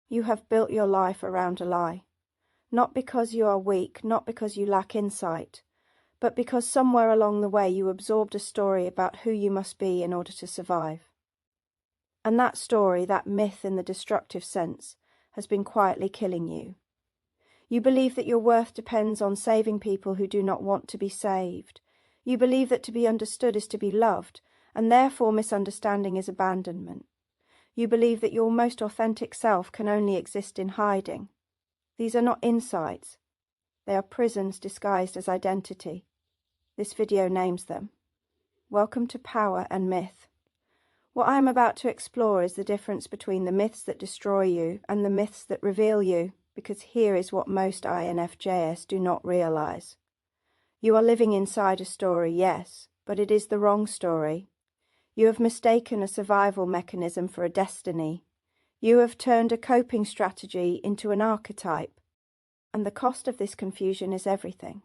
You have built your life around a lie. Not because you are weak, not because you lack insight, but because somewhere along the way you absorbed a story about who you must be in order to survive. And that story, that myth in the destructive sense, has been quietly killing you. You believe that your worth depends on saving people who do not want to be saved. You believe that to be understood is to be loved, and therefore misunderstanding is abandonment. You believe that your most authentic self can only exist in hiding. These are not insights. They are prisons disguised as identity. This video names them. Welcome to Power and Myth. What I am about to explore is the difference between the myths that destroy you and the myths that reveal you, because here is what most INFJs do not realize. You are living inside a story, yes, but it is the wrong story. You have mistaken a survival mechanism for a destiny. You have turned a coping strategy into an archetype, and the cost of this confusion is everything.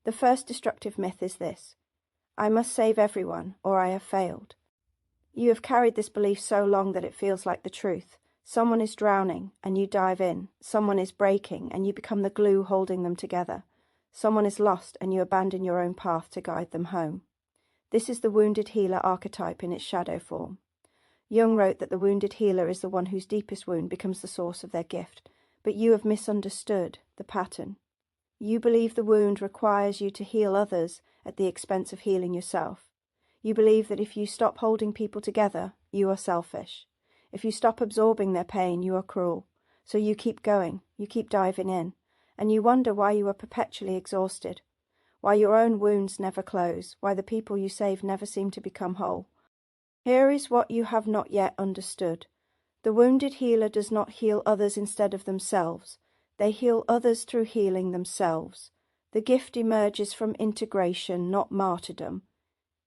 The first destructive myth is this: I must save everyone, or I have failed. You have carried this belief so long that it feels like the truth. Someone is drowning, and you dive in. Someone is breaking, and you become the glue holding them together. Someone is lost, and you abandon your own path to guide them home. This is the wounded healer archetype in its shadow form. Jung wrote that the wounded healer is the one whose deepest wound becomes the source of their gift, but you have misunderstood the pattern. You believe the wound requires you to heal others at the expense of healing yourself. You believe that if you stop holding people together, you are selfish. If you stop absorbing their pain, you are cruel. So you keep going, you keep diving in, and you wonder why you are perpetually exhausted, why your own wounds never close, why the people you save never seem to become whole. Here is what you have not yet understood. The wounded healer does not heal others instead of themselves. They heal others through healing themselves. The gift emerges from integration, not martyrdom.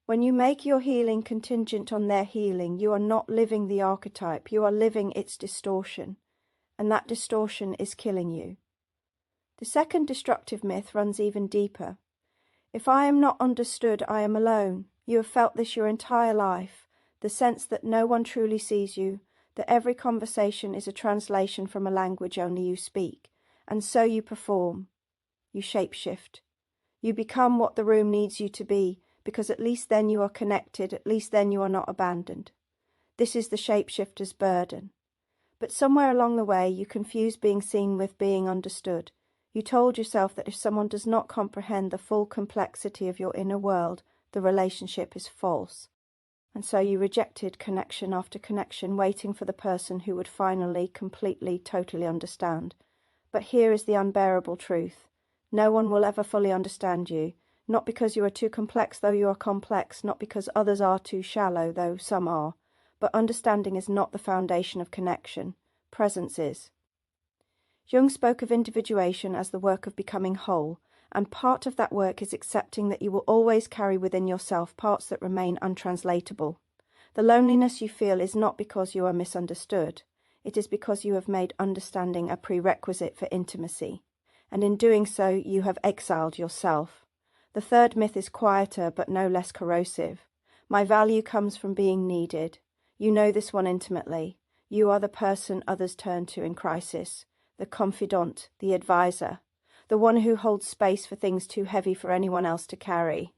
When you make your healing contingent on their healing, you are not living the archetype, you are living its distortion. And that distortion is killing you. The second destructive myth runs even deeper. If I am not understood, I am alone. You have felt this your entire life. The sense that no one truly sees you, that every conversation is a translation from a language only you speak, and so you perform. You shapeshift. You become what the room needs you to be, because at least then you are connected, at least then you are not abandoned. This is the shapeshifter's burden. But somewhere along the way you confuse being seen with being understood. You told yourself that if someone does not comprehend the full complexity of your inner world, the relationship is false. And so you rejected connection after connection, waiting for the person who would finally, completely, totally understand. But here is the unbearable truth. No one will ever fully understand you, not because you are too complex, though you are complex, not because others are too shallow, though some are. But understanding is not the foundation of connection. Presence is. Jung spoke of individuation as the work of becoming whole, and part of that work is accepting that you will always carry within yourself parts that remain untranslatable. The loneliness you feel is not because you are misunderstood. It is because you have made understanding a prerequisite for intimacy, and in doing so you have exiled yourself. The third myth is quieter but no less corrosive. My value comes from being needed. You know this one intimately. You are the person others turn to in crisis, the confidant, the advisor, the one who holds space for things too heavy for anyone else to carry.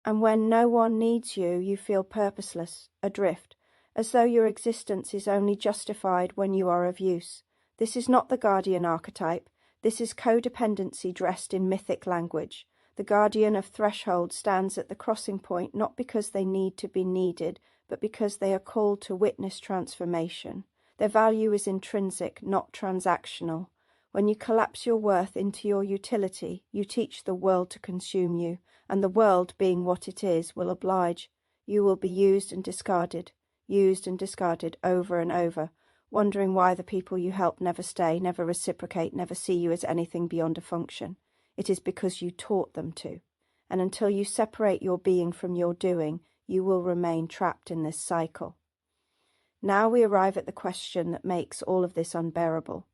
And when no one needs you, you feel purposeless, adrift, as though your existence is only justified when you are of use. This is not the guardian archetype. This is codependency dressed in mythic language. The guardian of threshold stands at the crossing point not because they need to be needed, but because they are called to witness transformation. Their value is intrinsic, not transactional. When you collapse your worth into your utility, you teach the world to consume you, and the world, being what it is, will oblige. You will be used and discarded over and over, wondering why the people you help never stay, never reciprocate, never see you as anything beyond a function. It is because you taught them to. And until you separate your being from your doing, you will remain trapped in this cycle. Now we arrive at the question that makes all of this unbearable.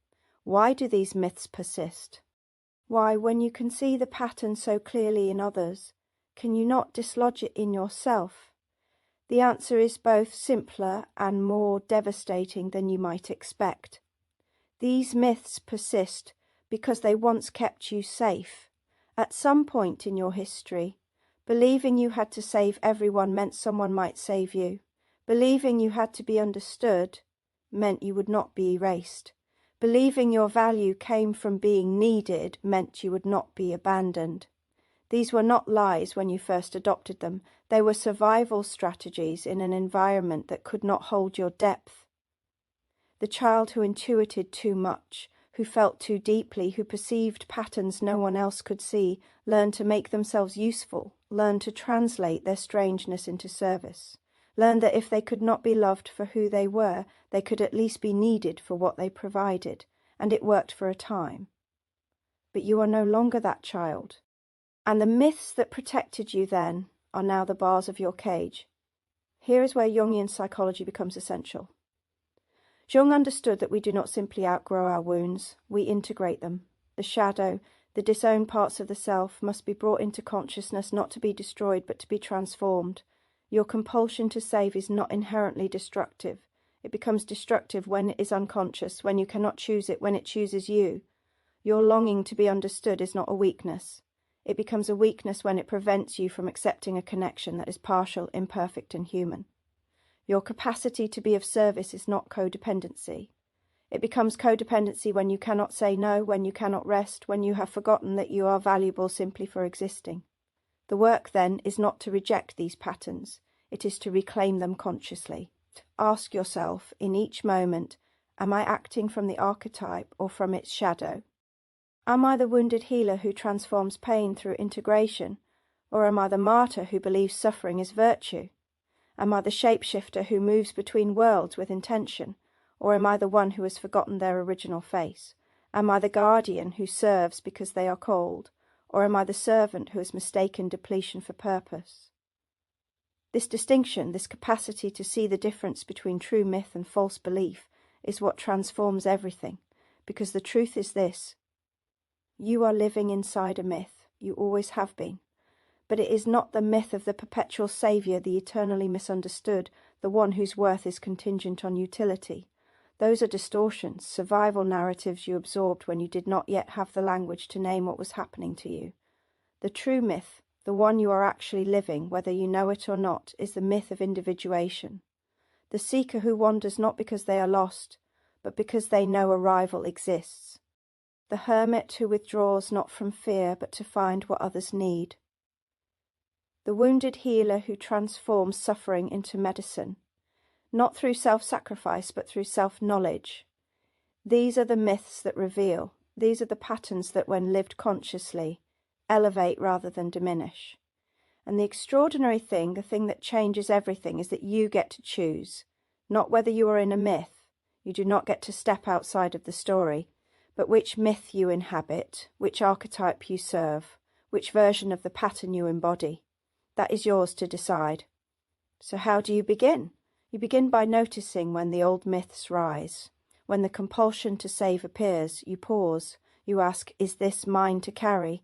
Why do these myths persist? Why, when you can see the pattern so clearly in others, can you not dislodge it in yourself? The answer is both simpler and more devastating than you might expect. These myths persist because they once kept you safe. At some point in your history, believing you had to save everyone meant someone might save you. Believing you had to be understood meant you would not be erased. Believing your value came from being needed meant you would not be abandoned. These were not lies when you first adopted them. They were survival strategies in an environment that could not hold your depth. The child who intuited too much, who felt too deeply, who perceived patterns no one else could see, learned to make themselves useful, learned to translate their strangeness into service, learned that if they could not be loved for who they were, they could at least be needed for what they provided, and it worked for a time. But you are no longer that child, and the myths that protected you then are now the bars of your cage. Here is where Jungian psychology becomes essential. Jung understood that we do not simply outgrow our wounds, we integrate them. The shadow, the disowned parts of the self, must be brought into consciousness, not to be destroyed but to be transformed. Your compulsion to save is not inherently destructive. It becomes destructive when it is unconscious, when you cannot choose it, when it chooses you. Your longing to be understood is not a weakness. It becomes a weakness when it prevents you from accepting a connection that is partial, imperfect, and human. Your capacity to be of service is not codependency. It becomes codependency when you cannot say no, when you cannot rest, when you have forgotten that you are valuable simply for existing. The work, then, is not to reject these patterns. It is to reclaim them consciously. Ask yourself, in each moment, am I acting from the archetype or from its shadow? Am I the wounded healer who transforms pain through integration, or am I the martyr who believes suffering is virtue? Am I the shapeshifter who moves between worlds with intention, or am I the one who has forgotten their original face? Am I the guardian who serves because they are called, or am I the servant who has mistaken depletion for purpose? This distinction, this capacity to see the difference between true myth and false belief, is what transforms everything, because the truth is this: you are living inside a myth, you always have been. But it is not the myth of the perpetual saviour, the eternally misunderstood, the one whose worth is contingent on utility. Those are distortions, survival narratives you absorbed when you did not yet have the language to name what was happening to you. The true myth, the one you are actually living, whether you know it or not, is the myth of individuation. The seeker who wanders not because they are lost, but because they know a rival exists. The hermit who withdraws not from fear, but to find what others need. The wounded healer who transforms suffering into medicine, not through self-sacrifice but through self-knowledge. These are the myths that reveal. These are the patterns that, when lived consciously, elevate rather than diminish. And the extraordinary thing, the thing that changes everything, is that you get to choose, not whether you are in a myth. You do not get to step outside of the story, but which myth you inhabit, which archetype you serve, which version of the pattern you embody. That is yours to decide. So how do you begin? You begin by noticing when the old myths rise. When the compulsion to save appears, you pause. You ask, is this mine to carry?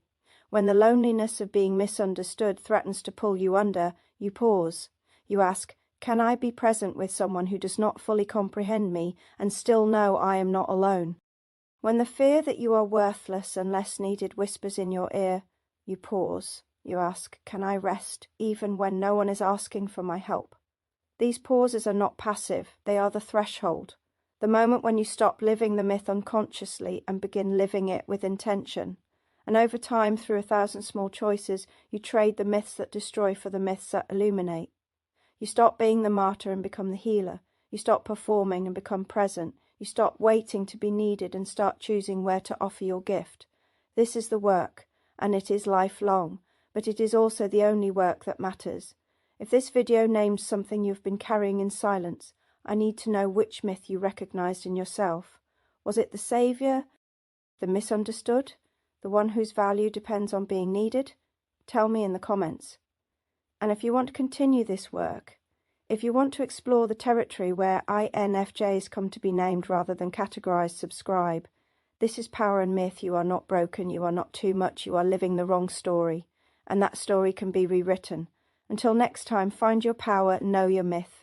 When the loneliness of being misunderstood threatens to pull you under, you pause. You ask, can I be present with someone who does not fully comprehend me and still know I am not alone? When the fear that you are worthless and less needed whispers in your ear, you pause. You ask, can I rest even when no one is asking for my help? These pauses are not passive, they are the threshold. The moment when you stop living the myth unconsciously and begin living it with intention. And over time, through 1,000 small choices, you trade the myths that destroy for the myths that illuminate. You stop being the martyr and become the healer. You stop performing and become present. You stop waiting to be needed and start choosing where to offer your gift. This is the work, and it is lifelong. But it is also the only work that matters. If this video names something you've been carrying in silence, I need to know which myth you recognized in yourself. Was it the saviour, the misunderstood, the one whose value depends on being needed? Tell me in the comments. And if you want to continue this work, if you want to explore the territory where INFJs come to be named rather than categorized, subscribe. This is Power and Myth. You are not broken, you are not too much, you are living the wrong story. And that story can be rewritten. Until next time, find your power, know your myth.